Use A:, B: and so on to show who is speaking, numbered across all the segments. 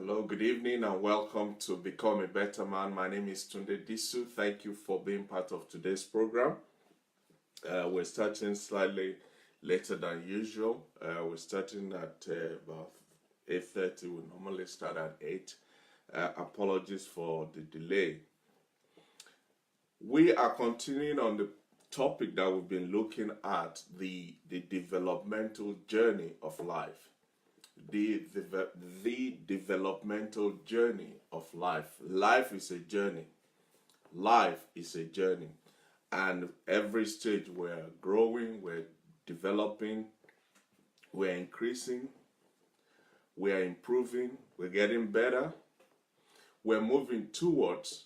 A: Hello, good evening, and welcome to Become a Better Man. My name is Tunde Disu. Thank you for being part of today's program. We're starting slightly later than usual. We're starting at about 8:30. We normally start at 8. Apologies for the delay. We are continuing on the topic that we've been looking at, the developmental journey of life. The developmental journey of life. Life is a journey. Life is a journey. And every stage we're growing, we're developing, we're increasing, we're improving, we're getting better. We're moving towards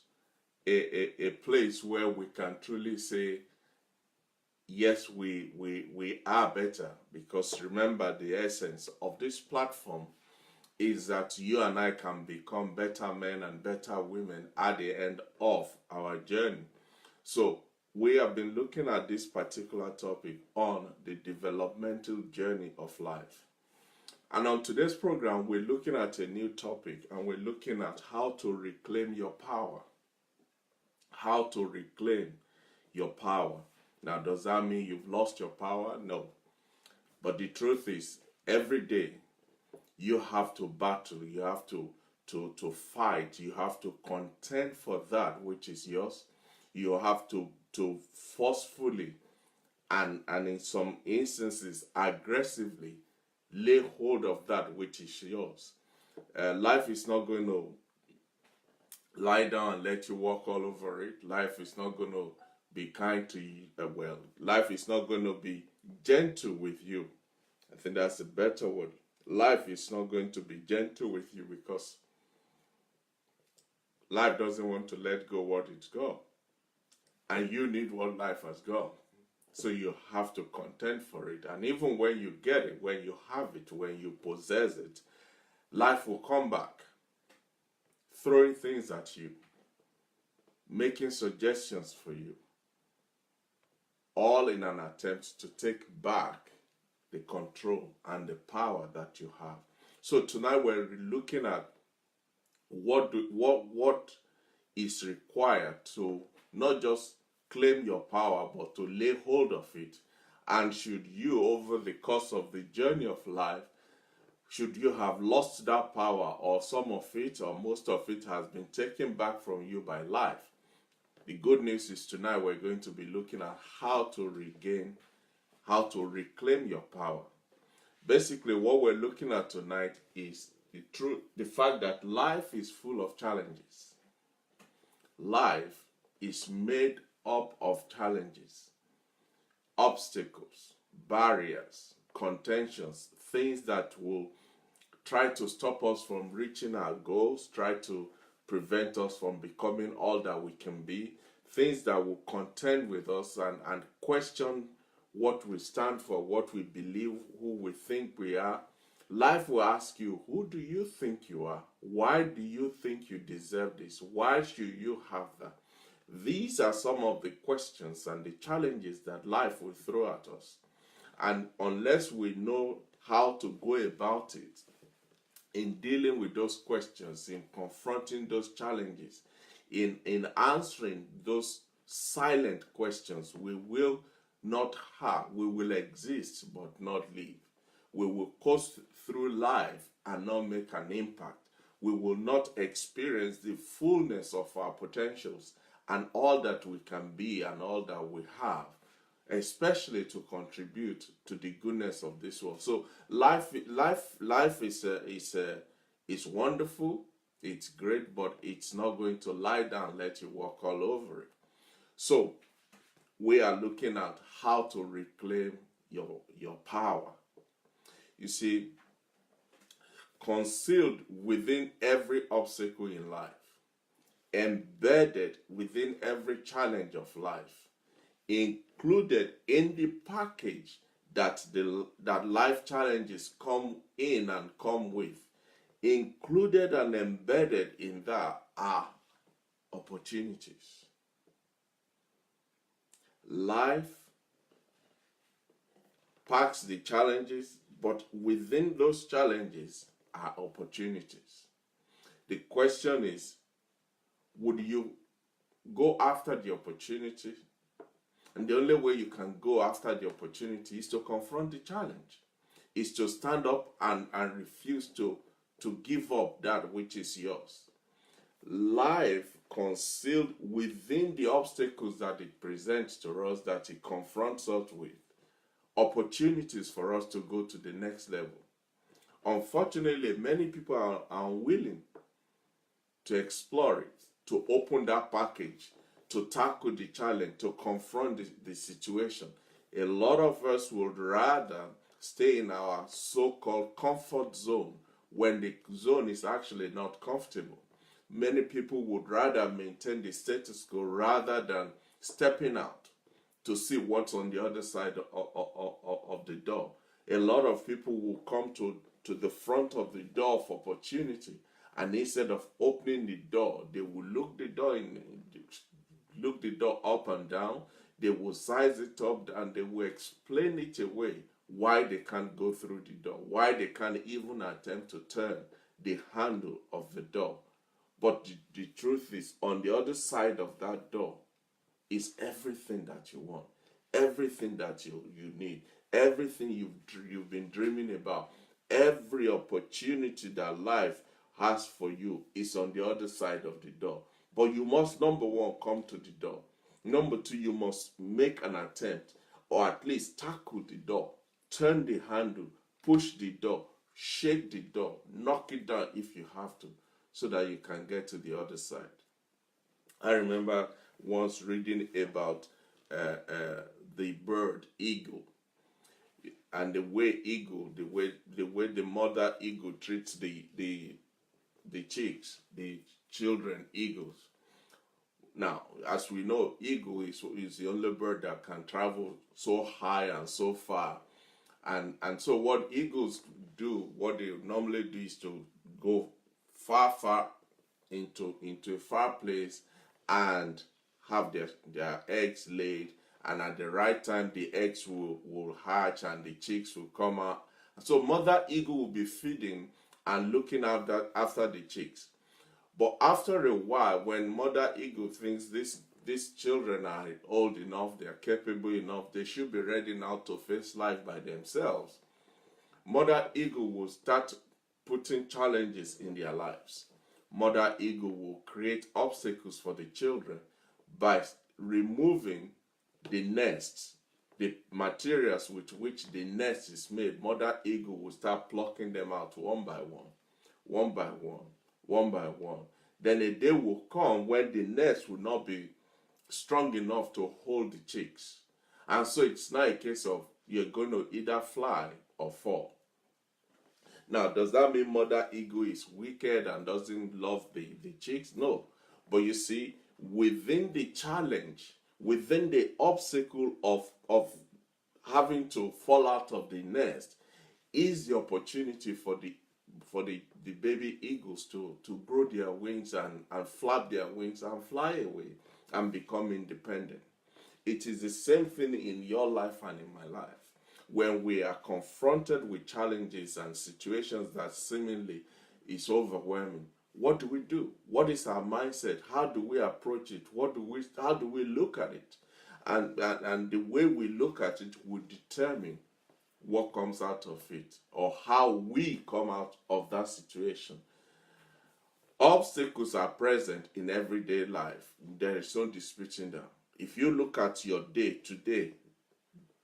A: a place where we can truly say, yes, we are better, because remember, the essence of this platform is that you and I can become better men and better women at the end of our journey. So we have been looking at this particular topic on the developmental journey of life. And on today's program, we're looking at a new topic, and we're looking at how to reclaim your power. How to reclaim your power. Now, does that mean you've lost your power? No. But the truth is, every day you have to battle, you have to fight, you have to contend for that which is yours. You have to forcefully and in some instances aggressively lay hold of that which is yours. Life is not going to lie down and let you walk all over it. Life is not going to be kind to you. Life is not going to be gentle with you. I think that's a better word. Life is not going to be gentle with you, because life doesn't want to let go what it's got. And you need what life has got. So you have to contend for it. And even when you get it, when you have it, when you possess it, life will come back, throwing things at you, making suggestions for you, all in an attempt to take back the control and the power that you have. So tonight we're looking at what is required to not just claim your power, but to lay hold of it. And should you, over the course of the journey of life, should you have lost that power, or some of it or most of it has been taken back from you by life, the good news is tonight we're going to be looking at how to reclaim your power. Basically, what we're looking at tonight is the fact that life is full of challenges. Life is made up of challenges, obstacles, barriers, contentions, things that will try to stop us from reaching our goals, try to prevent us from becoming all that we can be, things that will contend with us and question what we stand for, what we believe, who we think we are. Life will ask you, who do you think you are? Why do you think you deserve this? Why should you have that? These are some of the questions and the challenges that life will throw at us. And unless we know how to go about it, in dealing with those questions, in confronting those challenges, in answering those silent questions, we will exist but not live. We will coast through life and not make an impact. We will not experience the fullness of our potentials and all that we can be and all that we have, especially to contribute to the goodness of this world. So life is wonderful, it's great, but it's not going to lie down and let you walk all over it. So we are looking at how to reclaim your power. You see, concealed within every obstacle in life, embedded within every challenge of life, included in the package that life challenges come in and come with, included and embedded in that are opportunities. Life packs the challenges, but within those challenges are opportunities. The question is, would you go after the opportunity? And the only way you can go after the opportunity is to confront the challenge, is to stand up and refuse to give up that which is yours. Life concealed within the obstacles that it presents to us, that it confronts us with, opportunities for us to go to the next level. Unfortunately, many people are unwilling to explore it, to open that package, to tackle the challenge, to confront the situation. A lot of us would rather stay in our so-called comfort zone when the zone is actually not comfortable. Many people would rather maintain the status quo rather than stepping out to see what's on the other side of the door. A lot of people will come to the front of the door of opportunity, and instead of opening the door, they will look the door up and down. They will size it up and they will explain it away why they can't go through the door, why they can't even attempt to turn the handle of the door. But the truth is, on the other side of that door is everything that you want, everything that you need, everything you've been dreaming about. Every opportunity that life has for you is on the other side of the door. But you must, number one, come to the door. Number two, you must make an attempt, or at least tackle the door, turn the handle, push the door, shake the door, knock it down if you have to, so that you can get to the other side. I remember once reading about the bird eagle, and the way the mother eagle treats the chicks, the children eagles. Now, as we know, eagle is the only bird that can travel so high and so far. And so what eagles do, what they normally do, is to go far into a far place and have their eggs laid, and at the right time the eggs will hatch and the chicks will come out. So mother eagle will be feeding and looking after the chicks. But after a while, when mother eagle thinks these children are old enough, they are capable enough, they should be ready now to face life by themselves, mother eagle will start putting challenges in their lives. Mother eagle will create obstacles for the children by removing the nests, the materials with which the nest is made. Mother eagle will start plucking them out one by one, one by one, one by one. Then a day will come when the nest will not be strong enough to hold the chicks. And so it's not a case of you're going to either fly or fall. Now, does that mean mother eagle is wicked and doesn't love the chicks? No. But you see, within the challenge, within the obstacle of having to fall out of the nest, is the opportunity for the baby eagles to grow their wings and flap their wings and fly away and become independent. It is the same thing in your life and in my life. When we are confronted with challenges and situations that seemingly is overwhelming, what do we do? What is our mindset? How do we approach it? How do we look at it? And the way we look at it will determine what comes out of it, or how we come out of that situation. Obstacles are present in everyday life. There is no disputing that. If you look at your day today,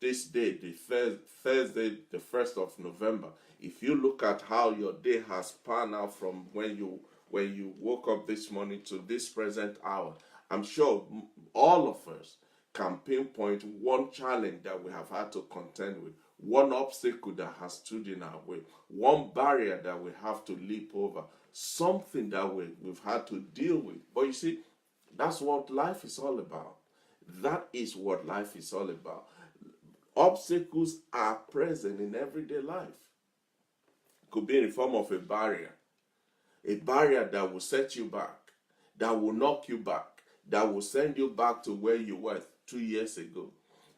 A: this day, the Thursday, the 1st of November, if you look at how your day has panned out from when you woke up this morning to this present hour, I'm sure all of us can pinpoint one challenge that we have had to contend with, one obstacle that has stood in our way, one barrier that we have to leap over, something that we've had to deal with. But you see, that's what life is all about. That is what life is all about. Obstacles are present in everyday life. It could be in the form of a barrier that will set you back, that will knock you back, that will send you back to where you were 2 years ago.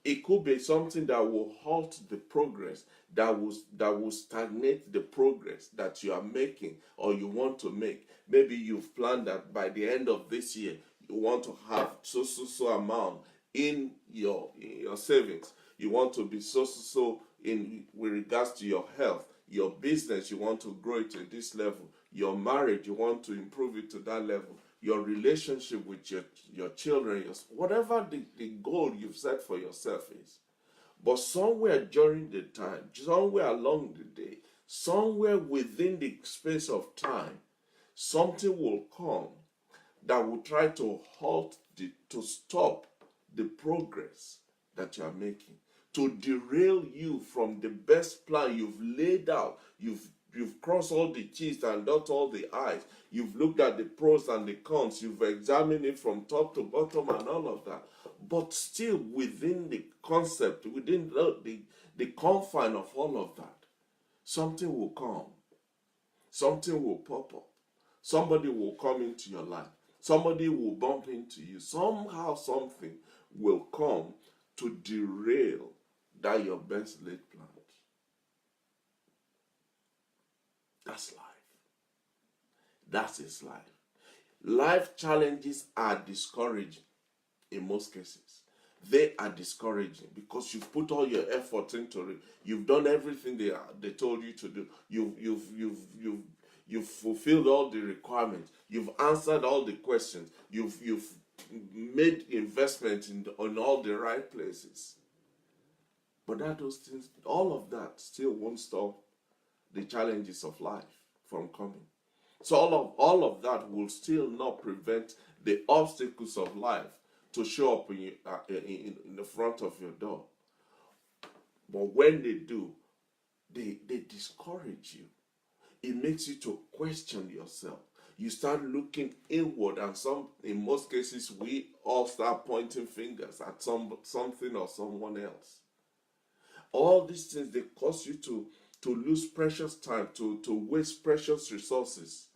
A: It could be something that will halt the progress, that will stagnate the progress that you are making or you want to make. Maybe you've planned that by the end of this year you want to have so amount in your savings. You want to be so in with regards to your health, your business. You want to grow it to this level. Your marriage, you want to improve it to that level. Your relationship with your children, whatever the goal you've set for yourself is. But somewhere during the time, somewhere along the day, somewhere within the space of time, something will come that will try to to stop the progress that you are making, to derail you from the best plan you've laid out. You've crossed all the T's and dot all the I's. You've looked at the pros and the cons. You've examined it from top to bottom and all of that. But still within the concept, within the confine of all of that, something will come. Something will pop up. Somebody will come into your life. Somebody will bump into you. Somehow something will come to derail that your best laid plans. That's life. That is life. Life challenges are discouraging in most cases. They are discouraging because you've put all your effort into it. You've done everything they told you to do. You've fulfilled all the requirements. You've answered all the questions. You've made investment on all the right places. But those things, all of that still won't stop the challenges of life from coming. So all of that will still not prevent the obstacles of life to show up in the front of your door. But when they do, they discourage you. It makes you to question yourself. You start looking inward, and in most cases, we all start pointing fingers at something or someone else. All these things, they cause you to lose precious time, to waste precious resources.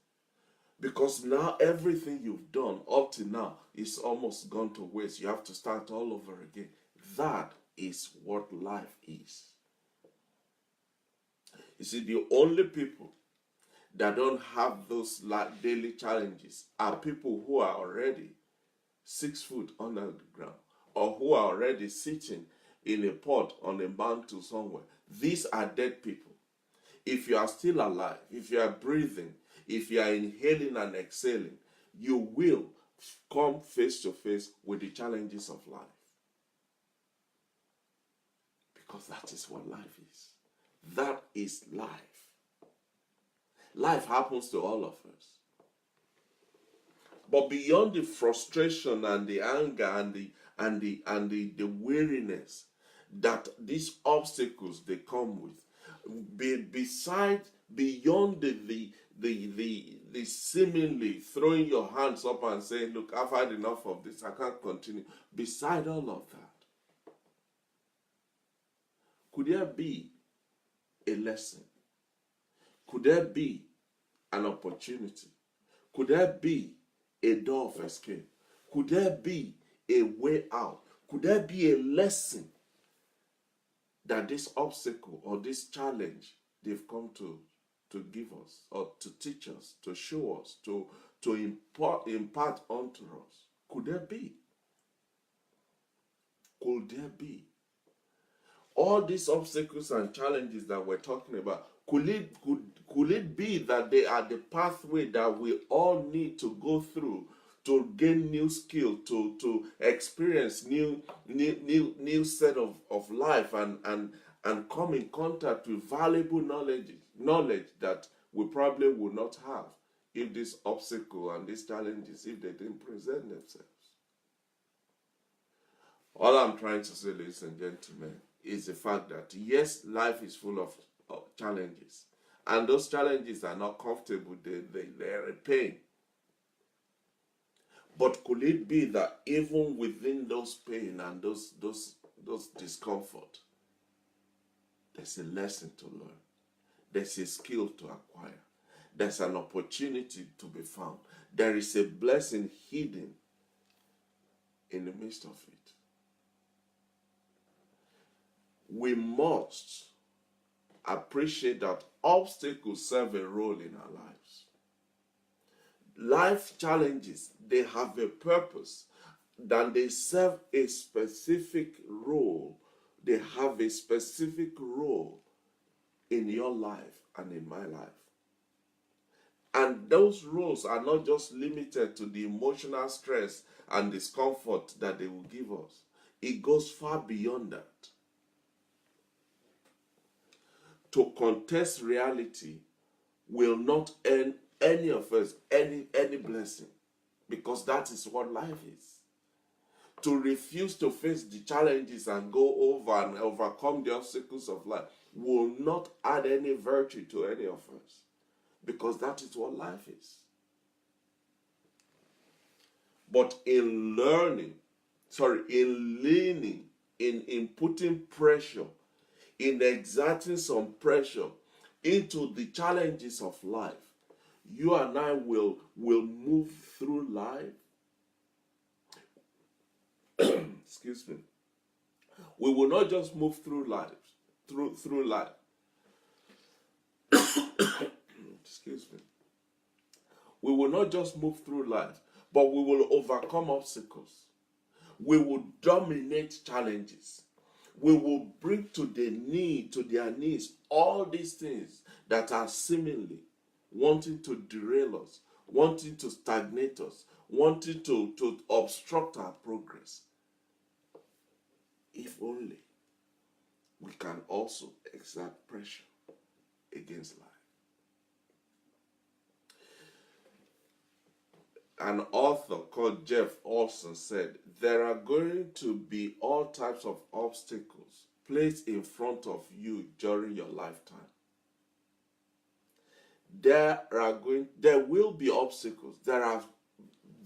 A: Because now everything you've done up to now is almost gone to waste. You have to start all over again. That is what life is. You see, the only people that don't have those daily challenges are people who are already 6 foot under the ground, or who are already sitting in a pot on a mantle somewhere. These are dead people. If you are still alive, if you are breathing, if you are inhaling and exhaling, you will come face to face with the challenges of life. Because that is what life is. That is life. Life happens to all of us. But beyond the frustration and the anger and the weariness that these obstacles they come with, beyond the seemingly throwing your hands up and saying, look, I've had enough of this, I can't continue. Beside all of that, could there be a lesson? Could there be an opportunity? Could there be a door of escape? Could there be a way out? Could there be a lesson that this obstacle or this challenge they've come to give us, or to teach us, to show us, to impart onto us? Could there be? Could there be? All these obstacles and challenges that we're talking about, could it be that they are the pathway that we all need to go through to gain new skill, to experience new set of life and come in contact with valuable knowledge that we probably would not have if this obstacle and these challenges, if they didn't present themselves? All I'm trying to say, ladies and gentlemen, is the fact that yes, life is full of challenges, and those challenges are not comfortable. They're a pain. But could it be that even within those pain and those discomfort, there's a lesson to learn, there's a skill to acquire, there's an opportunity to be found, there is a blessing hidden in the midst of it? we must appreciate that obstacles serve a role in our lives. Life challenges, they have a purpose, that they serve a specific role. They have a specific role in your life and in my life. And those roles are not just limited to the emotional stress and discomfort that they will give us. It goes far beyond that. To contest reality will not earn any of us any blessing, because that is what life is. To refuse to face the challenges and go over and overcome the obstacles of life will not add any virtue to any of us, because that is what life is. But in leaning, in putting pressure, in exerting some pressure into the challenges of life, you and I will move through life. Excuse me. We will not just move through life, through life. Excuse me. We will not just move through life, but we will overcome obstacles. We will dominate challenges. We will bring to their knees all these things that are seemingly wanting to derail us, wanting to stagnate us, wanting to obstruct our progress. If only we can also exert pressure against life. An author called Jeff Olson said, there are going to be all types of obstacles placed in front of you during your lifetime. There will be obstacles. There are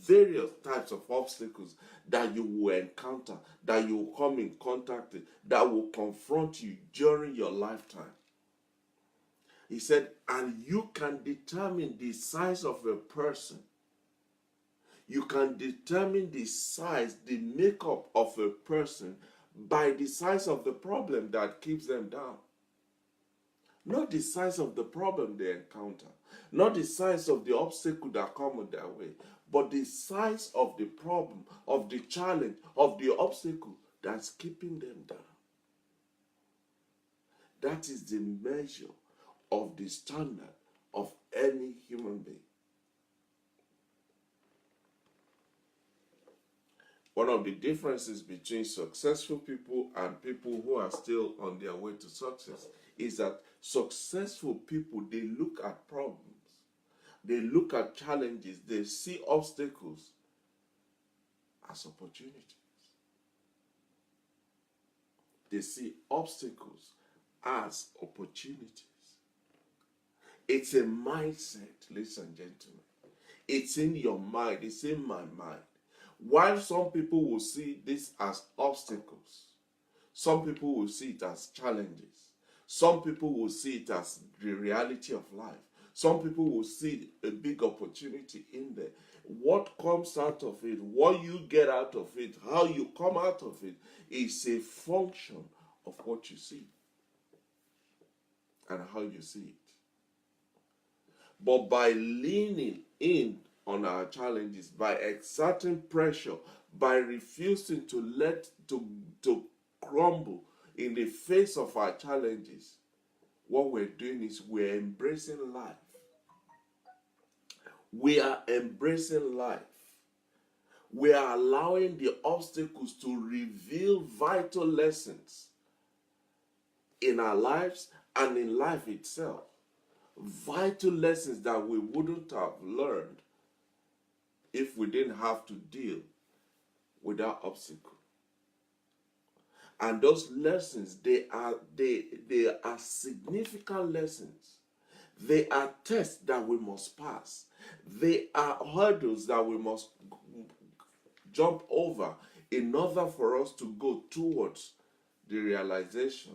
A: various types of obstacles that you will encounter, that you will come in contact with, that will confront you during your lifetime. He said, and you can determine the size of a person. You can determine the size, the makeup of a person by the size of the problem that keeps them down. Not the size of the problem they encounter, not the size of the obstacle that come their way, but the size of the problem, of the challenge, of the obstacle that's keeping them down. That is the measure of the standard of any human being. One of the differences between successful people and people who are still on their way to success is that successful people, they look at problems, they look at challenges, they see obstacles as opportunities. They see obstacles as opportunities. It's a mindset, ladies and gentlemen. It's in your mind, it's in my mind. While some people will see this as obstacles, some people will see it as challenges, some people will see it as the reality of life, some people will see a big opportunity in there. What comes out of it, what you get out of it, how you come out of it is a function of what you see and how you see it. But by leaning in on our challenges, by exerting pressure, by refusing to crumble in the face of our challenges, what we're doing is we're embracing life. We are embracing life. We are allowing the obstacles to reveal vital lessons in our lives and in life itself. Vital lessons that we wouldn't have learned if we didn't have to deal with that obstacle. And those lessons, they are significant lessons. They are tests that we must pass. They are hurdles that we must jump over in order for us to go towards the realization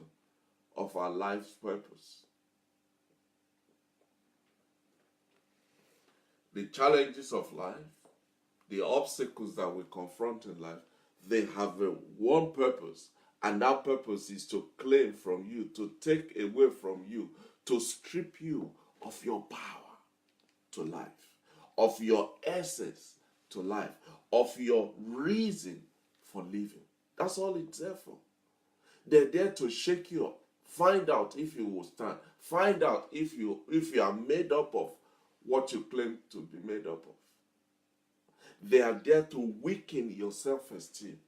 A: of our life's purpose. The challenges of life, the obstacles that we confront in life, they have one purpose, And that purpose is to claim from you, to take away from you, to strip you of your power to life, of your essence to life, of your reason for living. That's all it's there for. They're there to shake you up. Find out if you will stand. Find out if you are made up of what you claim to be made up of. They are there to weaken your self-esteem,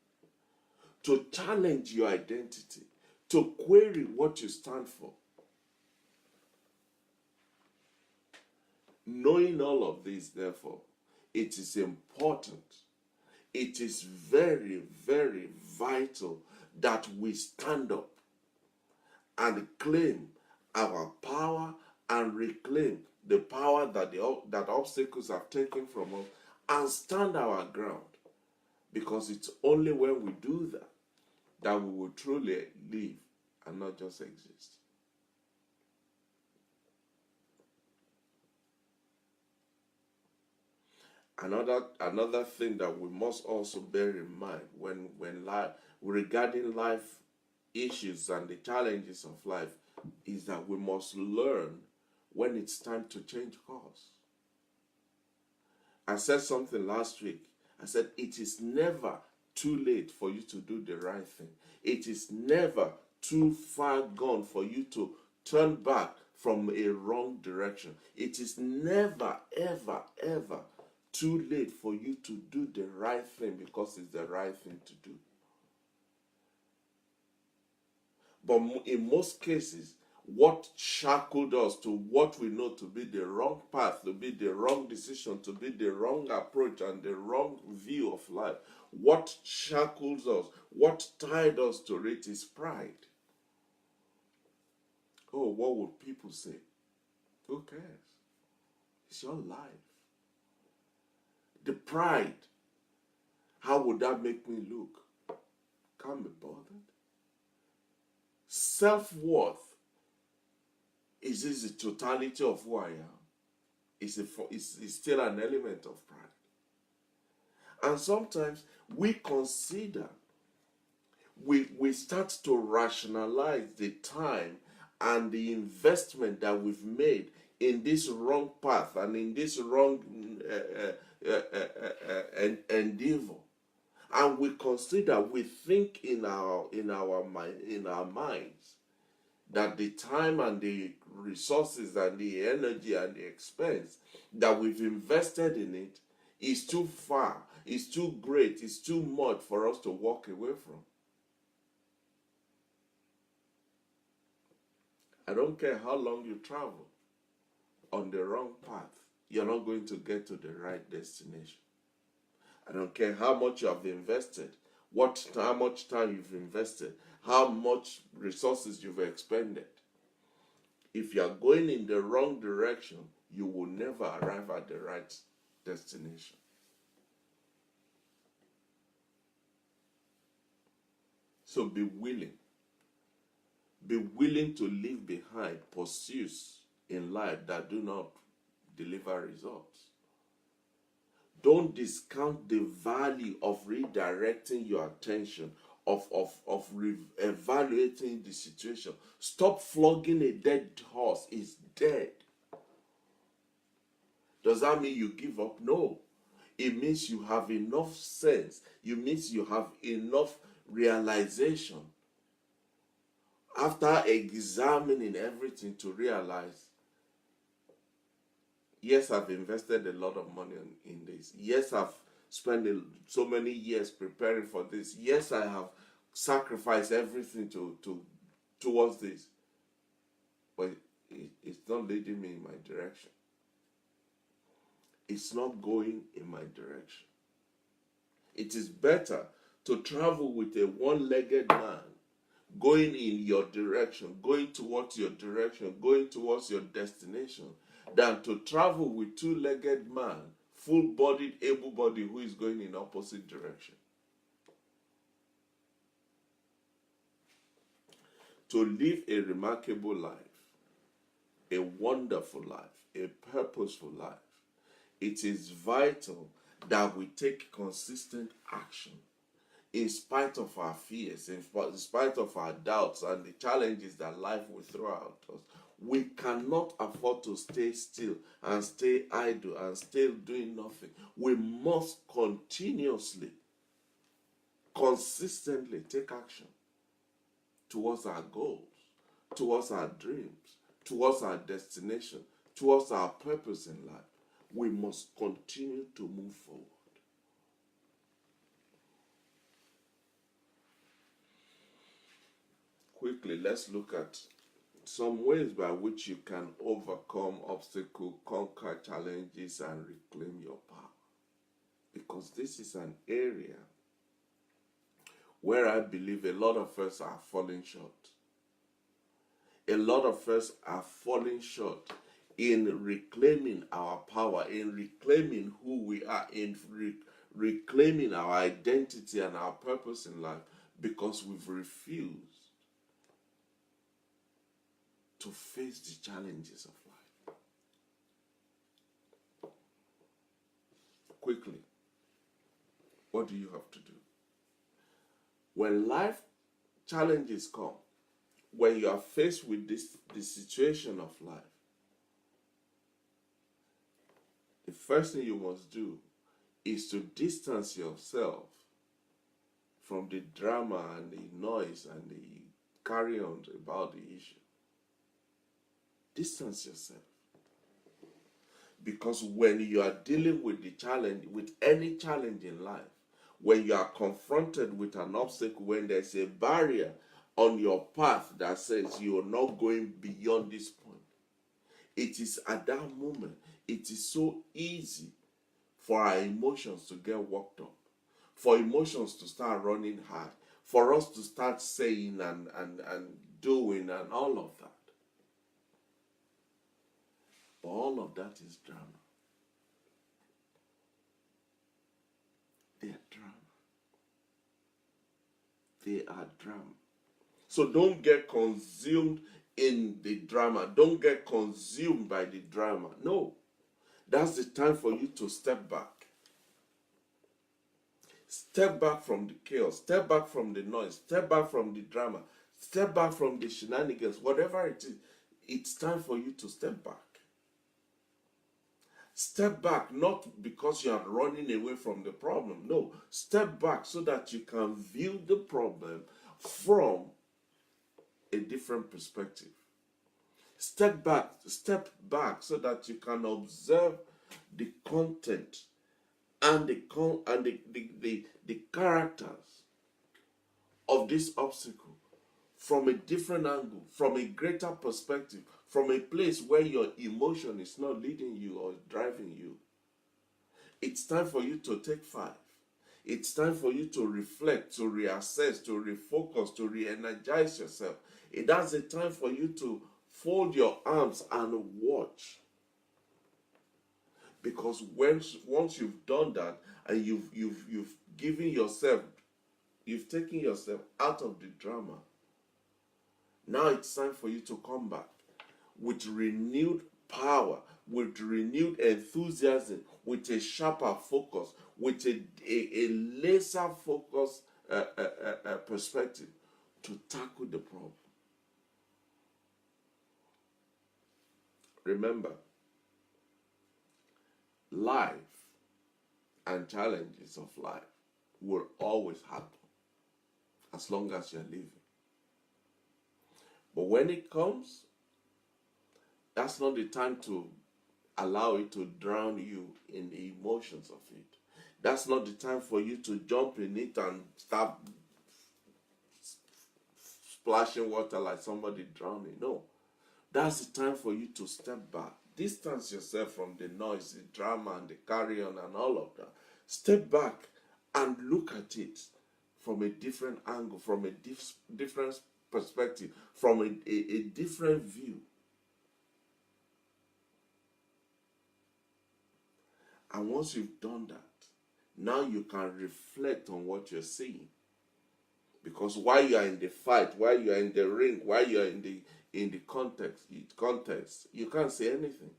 A: to challenge your identity, to query what you stand for. Knowing all of this, therefore, it is important. It is very, very vital that we stand up and claim our power and reclaim the power that obstacles have taken from us and stand our ground. Because it's only when we do that that we will truly live and not just exist. Another thing that we must also bear in mind when regarding life issues and the challenges of life is that we must learn when it's time to change course. I said something last week. I said it is never too late for you to do the right thing. It is never too far gone for you to turn back from a wrong direction. It is never, ever, ever too late for you to do the right thing because it's the right thing to do. But in most cases, what shackled us to what we know to be the wrong path, to be the wrong decision, to be the wrong approach and the wrong view of life, what shackles us, what tied us to it is pride. Oh, what would people say? Who cares? It's your life. The pride, how would that make me look? Can't be bothered. Self-worth, is this the totality of who I am? It's still an element of pride. And sometimes we consider, we start to rationalize the time and the investment that we've made in this wrong path and in this wrong endeavor. And we consider, we think in our minds that the time and the resources and the energy and the expense that we've invested in it is too far, is too great, is too much for us to walk away from. I don't care how long you travel on the wrong path, you're not going to get to the right destination. I don't care how much you have invested, how much time you've invested, how much resources you've expended. If you are going in the wrong direction, you will never arrive at the right destination. So be willing. Be willing to leave behind pursuits in life that do not deliver results. Don't discount the value of redirecting your attention, of evaluating the situation. Stop flogging a dead horse. It's dead. Does that mean you give up? No. It means you have enough sense. It means you have enough realization after examining everything to realize, yes, I've invested a lot of money in this. Yes, I've spent so many years preparing for this. Yes, I have sacrificed everything towards this. But it's not leading me in my direction. It's not going in my direction. It is better to travel with a one-legged man going in your direction, going towards your direction, going towards your destination, than to travel with two-legged man, full-bodied, able-bodied, who is going in opposite direction. To live a remarkable life, a wonderful life, a purposeful life, it is vital that we take consistent action in spite of our fears, in spite of our doubts and the challenges that life will throw at us. We cannot afford to stay still and stay idle and still doing nothing. We must continuously, consistently take action towards our goals, towards our dreams, towards our destination, towards our purpose in life. We must continue to move forward. Quickly, let's look at some ways by which you can overcome obstacles, conquer challenges, and reclaim your power. Because this is an area where I believe a lot of us are falling short. A lot of us are falling short in reclaiming our power, in reclaiming who we are, in reclaiming our identity and our purpose in life, because we've refused to face the challenges of life. Quickly, what do you have to do? When life challenges come, when you are faced with the situation of life, the first thing you must do is to distance yourself from the drama and the noise and the carry on about the issue. Distance yourself. Because when you are dealing with the challenge, with any challenge in life, when you are confronted with an obstacle, when there's a barrier on your path that says you are not going beyond this point, it is at that moment, it is so easy for our emotions to get worked up, for emotions to start running hard, for us to start saying and doing and all of that. But all of that is drama. They are drama. They are drama. So don't get consumed in the drama. Don't get consumed by the drama. No. That's the time for you to step back. Step back from the chaos. Step back from the noise. Step back from the drama. Step back from the shenanigans. Whatever it is, it's time for you to step back. Step back, not because you are running away from the problem. No, step back so that you can view the problem from a different perspective. Step back so that you can observe the content and the characters of this obstacle from a different angle, from a greater perspective, from a place where your emotion is not leading you or driving you. It's time for you to take 5. It's time for you to reflect, to reassess, to refocus, to re-energize yourself. That's a time for you to fold your arms and watch. Because once you've done that and you've given yourself, you've taken yourself out of the drama, now it's time for you to come back with renewed power, with renewed enthusiasm, with a sharper focus, with a laser focused perspective to tackle the problem. Remember, life and challenges of life will always happen as long as you're living. But when it comes, that's not the time to allow it to drown you in the emotions of it. That's not the time for you to jump in it and start splashing water like somebody drowning. No. That's the time for you to step back. Distance yourself from the noise, the drama, and the carry on and all of that. Step back and look at it from a different angle, from a different perspective, from a different view. And once you've done that, now you can reflect on what you're seeing. Because while you are in the fight, while you are in the ring, while you are in the context, you can't say anything.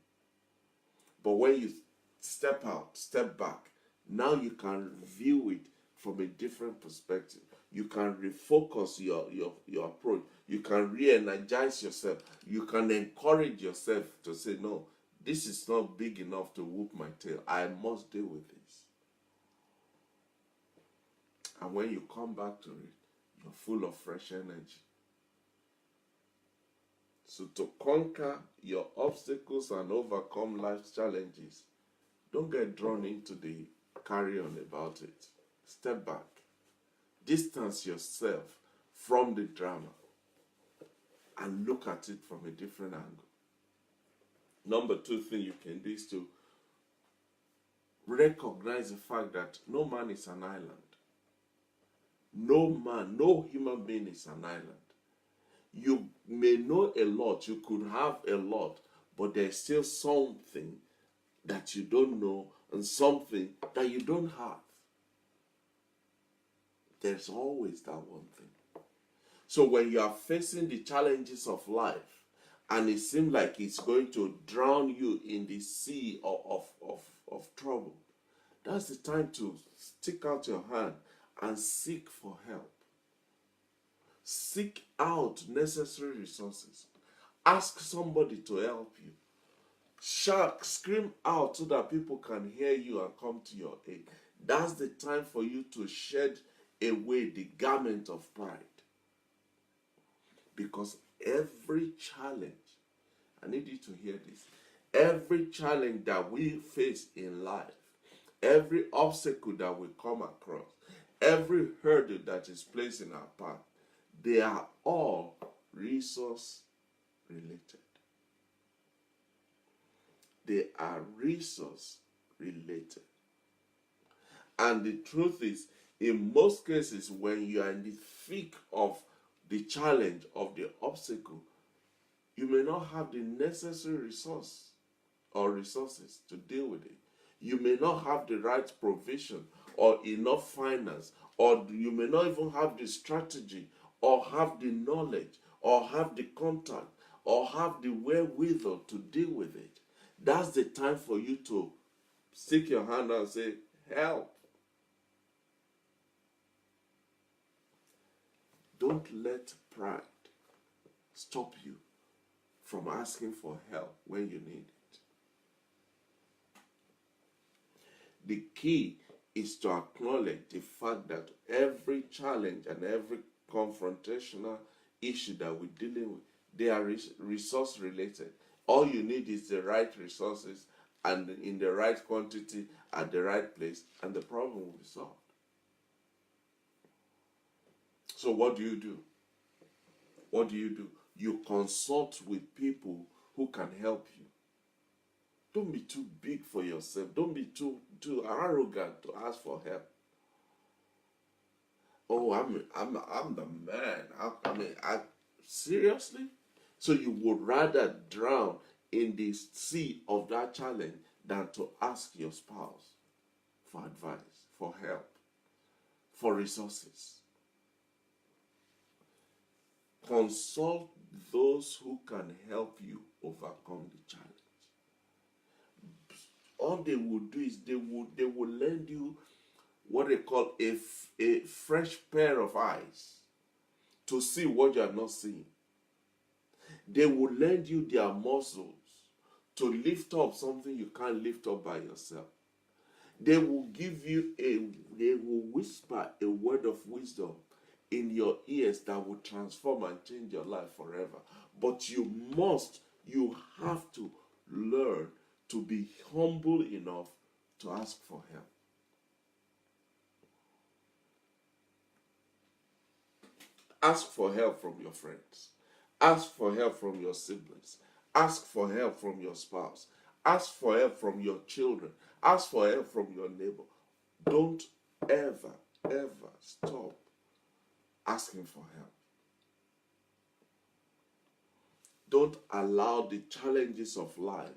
A: But when you step out, step back, now you can view it from a different perspective. You can refocus your approach. You can re-energize yourself. You can encourage yourself to say, no, this is not big enough to whoop my tail. I must deal with this. And when you come back to it, you're full of fresh energy. So to conquer your obstacles and overcome life's challenges, don't get drawn into the carry on about it. Step back. Distance yourself from the drama and look at it from a different angle. Number 2 thing you can do is to recognize the fact that no man is an island. No man, no human being is an island. You may know a lot, you could have a lot, but there's still something that you don't know and something that you don't have. There's always that one thing. So when you are facing the challenges of life and it seems like it's going to drown you in the sea of trouble, that's the time to stick out your hand and seek for help. Seek out necessary resources. Ask somebody to help you. Shout, scream out so that people can hear you and come to your aid. That's the time for you to shed away the garment of pride. Because every challenge, I need you to hear this, every challenge that we face in life, every obstacle that we come across, every hurdle that is placed in our path, they are all resource related. They are resource related. And the truth is, in most cases, when you are in the thick of the challenge of the obstacle, you may not have the necessary resource or resources to deal with it. You may not have the right provision or enough finance, or you may not even have the strategy or have the knowledge or have the contact or have the wherewithal to deal with it. That's the time for you to stick your hand out and say, help. Don't let pride stop you from asking for help when you need it. The key is to acknowledge the fact that every challenge and every confrontational issue that we're dealing with, they are resource related. All you need is the right resources and in the right quantity at the right place, and the problem will be solved. So what do you do? What do? You consult with people who can help you. Don't be too big for yourself. Don't be too arrogant to ask for help. Oh, I'm the man. Seriously? So you would rather drown in the sea of that challenge than to ask your spouse for advice, for help, for resources. Consult those who can help you overcome the challenge. All they will do is they will lend you what they call a fresh pair of eyes to see what you are not seeing. They will lend you their muscles to lift up something you can't lift up by yourself. They will whisper a word of wisdom in your ears that will transform and change your life forever. But you have to learn to be humble enough to ask for help. Ask for help from your friends. Ask for help from your siblings. Ask for help from your spouse. Ask for help from your children. Ask for help from your neighbor. Don't ever stop asking for help. Don't allow the challenges of life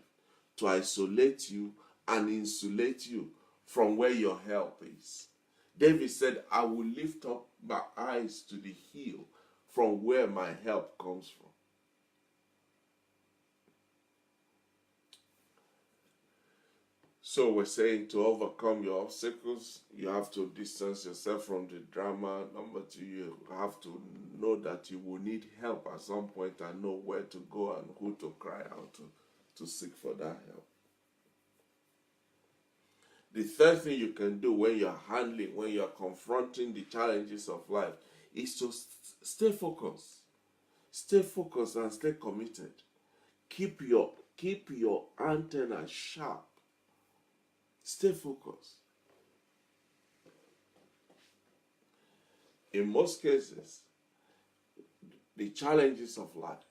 A: to isolate you and insulate you from where your help is. David said, I will lift up my eyes to the hill from where my help comes from. So we're saying to overcome your obstacles, you have to distance yourself from the drama. Number two, you have to know that you will need help at some point and know where to go and who to cry out to seek for that help. The third thing you can do when when you're confronting the challenges of life is to stay focused. Stay focused and stay committed. Keep your antenna sharp. Stay focused. In most cases, the challenges of life,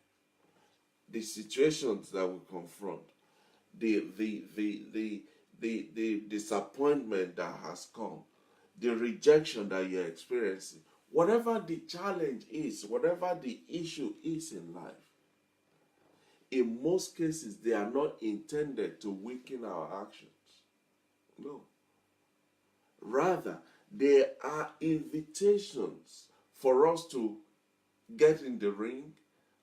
A: the situations that we confront, the disappointment that has come, the rejection that you're experiencing, whatever the challenge is, whatever the issue is in life, in most cases, they are not intended to weaken our actions. No. Rather, they are invitations for us to get in the ring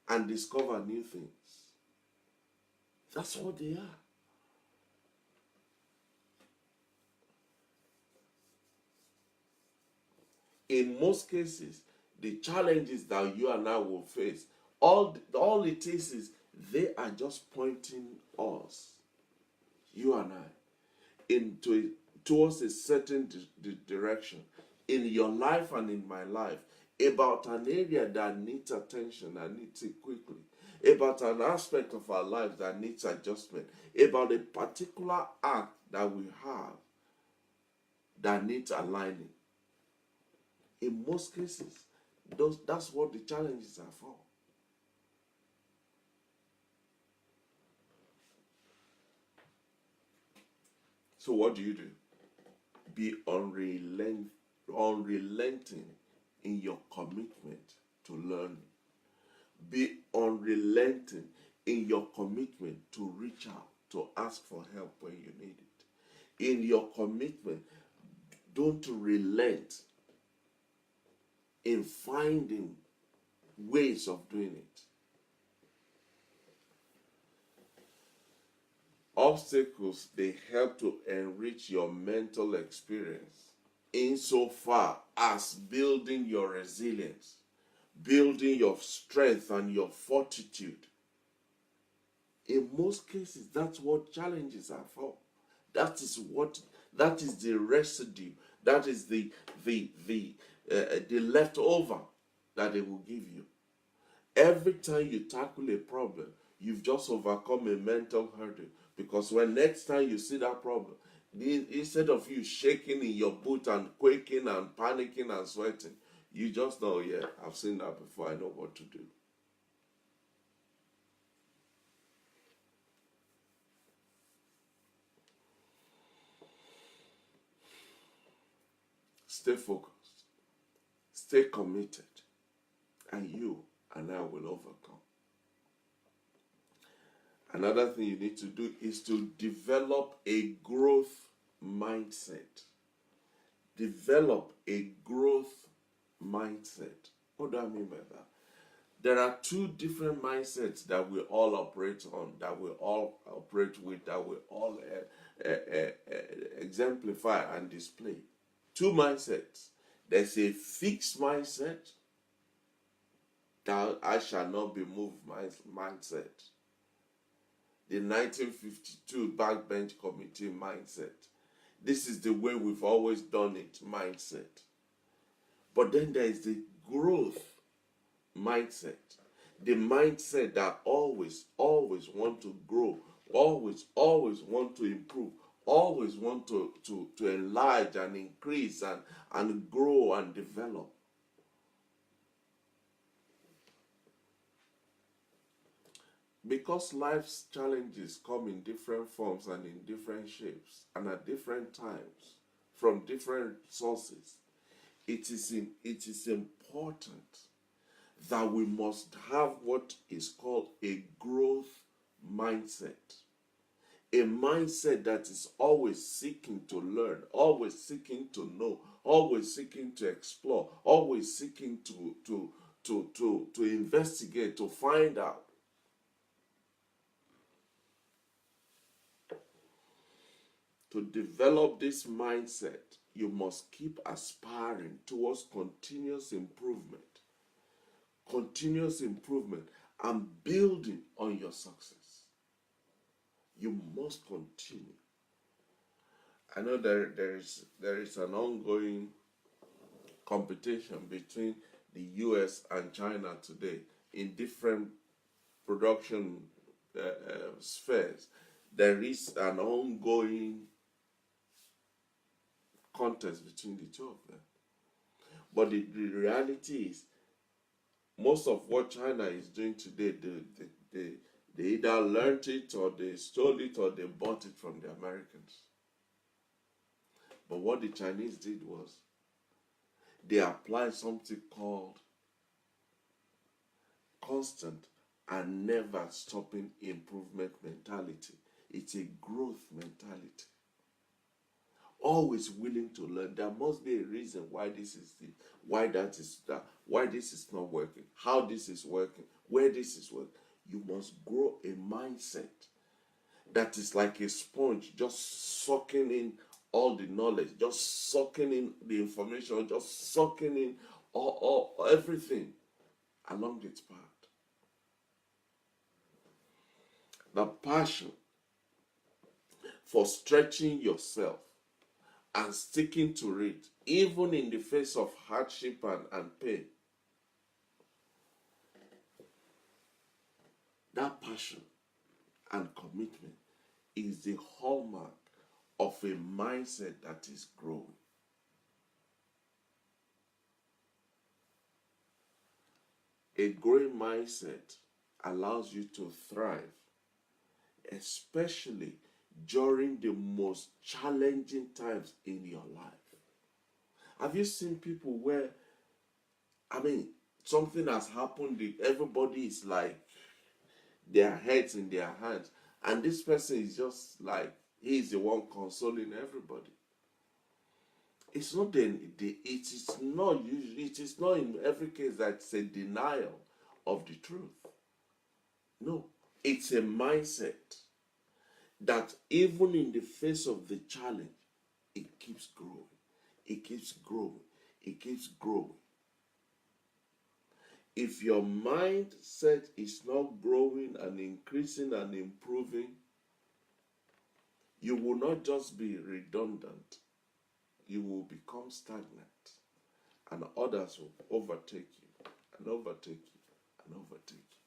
A: and discover new things. That's what they are. In most cases, the challenges that you and I will face, all it is they are just pointing us, you and I, towards a certain direction in your life and in my life, about an area that needs attention and needs it quickly, about an aspect of our lives that needs adjustment, about a particular act that we have that needs aligning. In most cases, that's what the challenges are for. So what do? Be unrelenting in your commitment to learning. Be unrelenting in your commitment to reach out, to ask for help when you need it. In your commitment, don't relent in finding ways of doing it. Obstacles, they help to enrich your mental experience insofar as building your resilience, building your strength and your fortitude. In most cases, that's what challenges are for. That is the residue, that is the leftover that they will give you. Every time you tackle a problem, you've just overcome a mental hurdle, because when next time you see that problem, instead of you shaking in your boot and quaking and panicking and sweating, you just know, yeah, I've seen that before, I know what to do. Stay focused, stay committed, and you and I will overcome. Another thing you need to do is to develop a growth mindset. Develop a growth mindset. What do I mean by that? There are two different mindsets that we all operate on, that we all operate with, that we all exemplify and display. Two mindsets. There's a fixed mindset, that I shall not be moved mindset. The 1952 backbench committee mindset. This is the way we've always done it mindset. But then there is the growth mindset. The mindset that always want to grow, always want to improve, always want to enlarge and increase and grow and develop. Because life's challenges come in different forms and in different shapes and at different times from different sources, it is important that we must have what is called a growth mindset. A mindset that is always seeking to learn, always seeking to know, always seeking to explore, always seeking to investigate, to find out. To develop this mindset, you must keep aspiring towards continuous improvement, and building on your success. You must continue. I know there is an ongoing competition between the US and China today in different production spheres. There is an ongoing contest between the two of them. But the reality is, most of what China is doing today, they either learned it or they stole it or they bought it from the Americans. But what the Chinese did was they applied something called constant and never stopping improvement mentality. It's a growth mentality. Always willing to learn. There must be a reason why this is this, why that is that, why this is not working, how this is working, where this is working. You must grow a mindset that is like a sponge, just sucking in all the knowledge, just sucking in the information, just sucking in all everything along its path. The passion for stretching yourself and sticking to it, even in the face of hardship and pain. That passion and commitment is the hallmark of a mindset that is growing. A growing mindset allows you to thrive, especially during the most challenging times in your life. Have you seen people where, something has happened, everybody is like, their heads in their hands, and this person is just like, he's the one consoling everybody. It's not it is not in every case that it's a denial of the truth. No, it's a mindset that even in the face of the challenge, it keeps growing. It keeps growing. It keeps growing. If your mindset is not growing and increasing and improving, you will not just be redundant. You will become stagnant. And others will overtake you and overtake you and overtake you.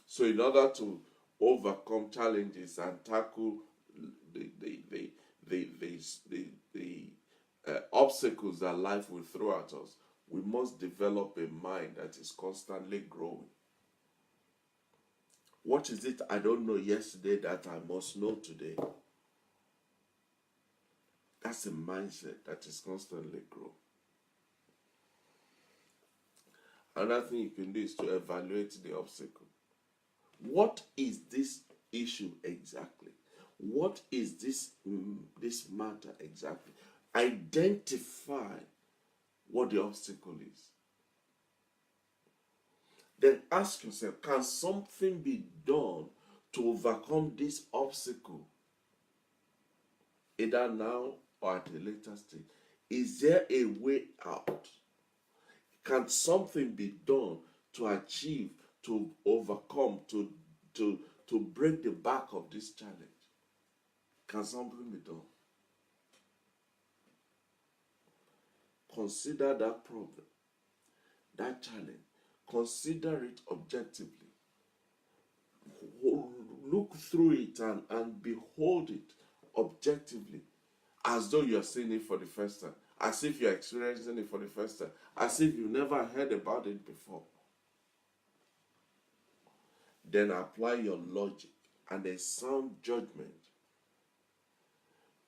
A: So in order to overcome challenges and tackle the obstacles that life will throw at us, we must develop a mind that is constantly growing. What is it I don't know yesterday that I must know today? That's a mindset that is constantly growing. Another thing you can do is to evaluate the obstacle. What is this issue exactly? What is this matter exactly? Identify what the obstacle is. Then ask yourself, can something be done to overcome this obstacle? Either now or at a later stage. Is there a way out? Can something be done to achieve, to overcome, to break the back of this challenge? Can something be done? Consider that problem, that challenge. Consider it objectively. Look through it and behold it objectively, as though you're seeing it for the first time, as if you're experiencing it for the first time, as if you've never heard about it before. Then apply your logic and a sound judgment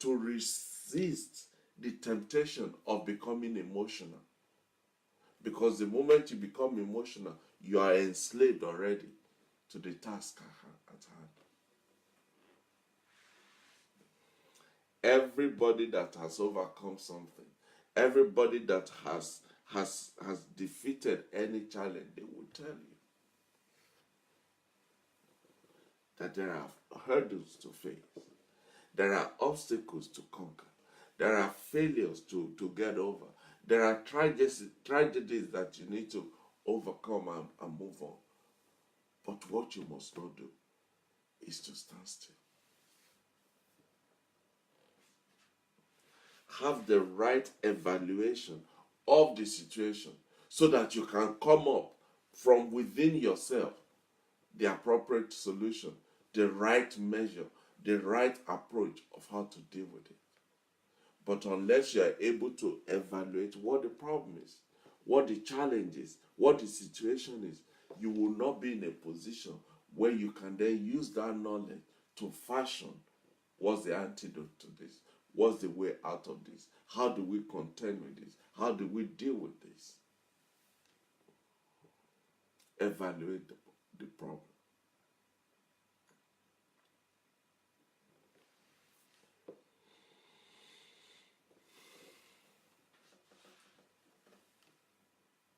A: to resist the temptation of becoming emotional. Because the moment you become emotional, you are enslaved already to the task at hand. Everybody that has overcome something, everybody that has defeated any challenge, they will tell you that there are hurdles to face. There are obstacles to conquer. There are failures to get over. There are tragedies that you need to overcome and move on. But what you must not do is to stand still. Have the right evaluation of the situation so that you can come up from within yourself the appropriate solution, the right measure, the right approach of how to deal with it. But unless you are able to evaluate what the problem is, what the challenge is, what the situation is, you will not be in a position where you can then use that knowledge to fashion what's the antidote to this, what's the way out of this, how do we contend with this, how do we deal with this. Evaluate the problem.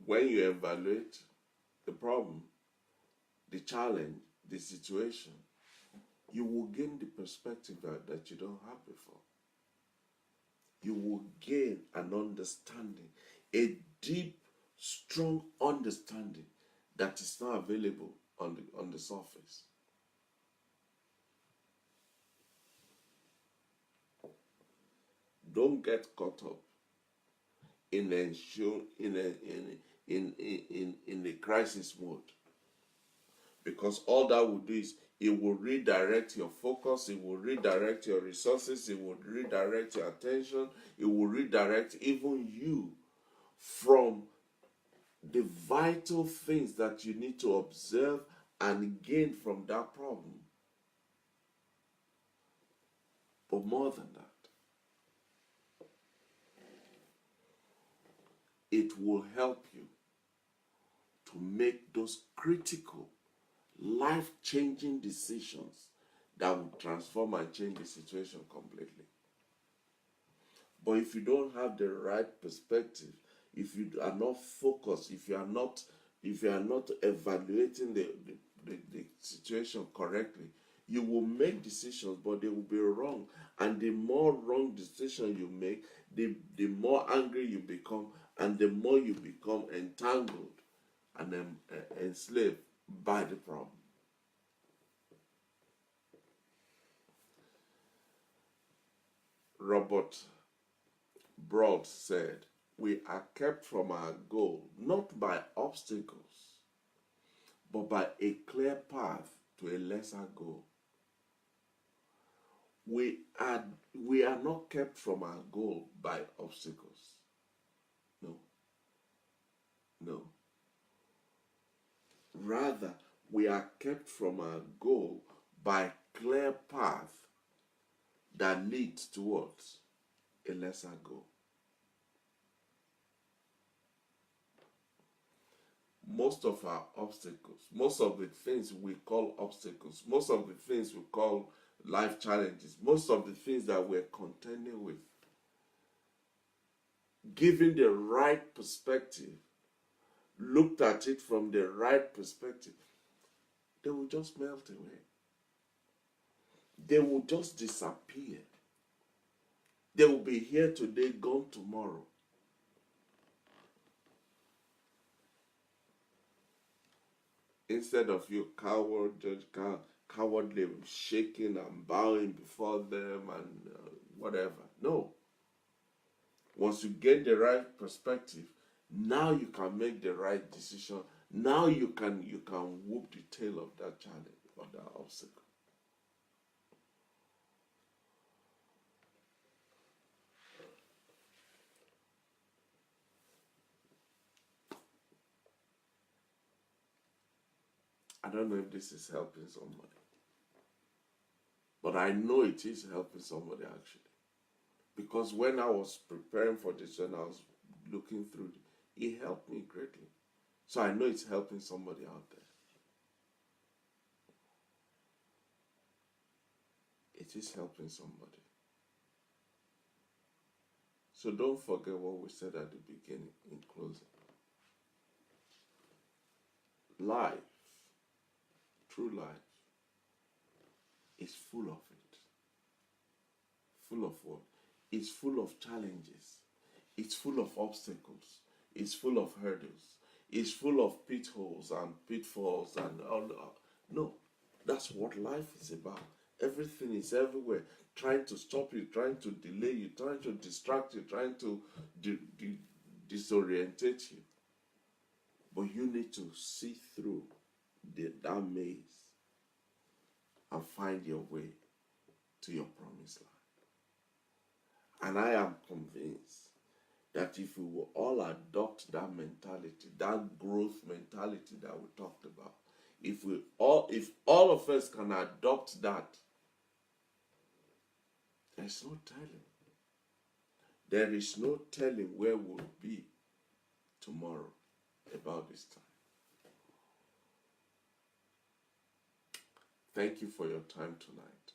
A: When you evaluate the problem, the challenge, the situation, you will gain the perspective that you don't have before. You will gain an understanding, a deep, strong understanding that is not available on the surface. Don't get caught up in a crisis mode, because all that will do is it will redirect your focus, it will redirect your resources, it will redirect your attention, it will redirect even you from the vital things that you need to observe and gain from that problem. But more than that, it will help you to make those critical, life-changing decisions that will transform and change the situation completely. But if you don't have the right perspective, if you are not focused, if you are not evaluating the situation correctly, you will make decisions, but they will be wrong. And the more wrong decision you make, the more angry you become, and the more you become entangled and enslaved by the problem. Robert Broad said, "We are kept from our goal not by obstacles, but by a clear path to a lesser goal." We are not kept from our goal by obstacles. No. No. Rather, we are kept from our goal by clear path that leads towards a lesser goal. Most of our obstacles, most of the things we call obstacles, most of the things we call life challenges, most of the things that we're contending with, given the right perspective, looked at it from the right perspective, they will just melt away. They will just disappear. They will be here today, gone tomorrow. Instead of you cowardly shaking and bowing before them and whatever. No. Once you get the right perspective, now you can make the right decision. Now you can whoop the tail of that challenge or that obstacle. I don't know if this is helping somebody, but I know it is helping somebody actually. Because when I was preparing for this, when I was looking through it, it helped me greatly. So I know it's helping somebody out there. It is helping somebody. So don't forget what we said at the beginning in closing. Life, true life, is full of it. full of what? It's full of challenges. It's full of obstacles. It's full of hurdles. It's full of pitholes and pitfalls and all that. No, that's what life is about. Everything is everywhere, trying to stop you, trying to delay you, trying to distract you, trying to disorientate you. But you need to see through that maze and find your way to your promised land. And I am convinced that if we will all adopt that mentality, that growth mentality that we talked about, if all of us can adopt that, there's no telling. There is no telling where we'll be tomorrow about this time. Thank you for your time tonight.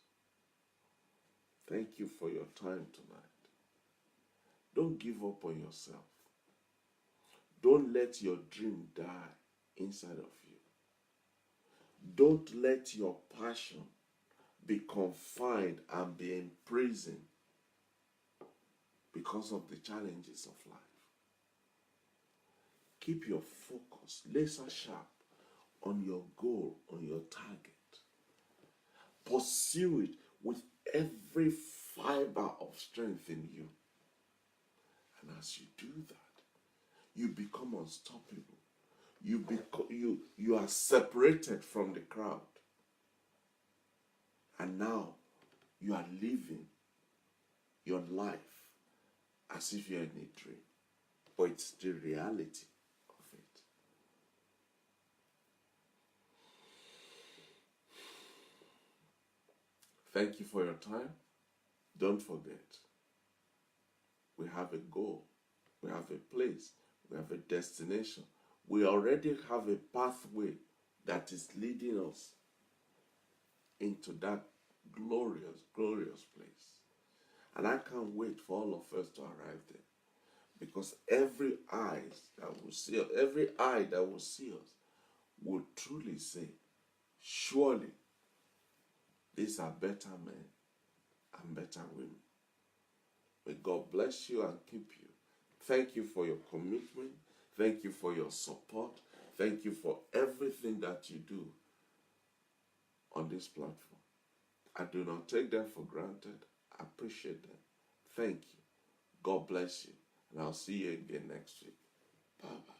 A: Thank you for your time tonight. Don't give up on yourself. Don't let your dream die inside of you. Don't let your passion be confined and be imprisoned because of the challenges of life. Keep your focus laser sharp on your goal, on your target. Pursue it with every fiber of strength in you. And as you do that, you become unstoppable. You are separated from the crowd. And now you are living your life as if you're in a dream. But it's the reality of it. Thank you for your time. Don't forget, we have a goal, we have a place, we have a destination. We already have a pathway that is leading us into that glorious, glorious place. And I can't wait for all of us to arrive there. Because every eye that will see us will truly say, surely these are better men and better women. May God bless you and keep you. Thank you for your commitment. Thank you for your support. Thank you for everything that you do on this platform. I do not take them for granted. I appreciate them. Thank you. God bless you. And I'll see you again next week. Bye-bye.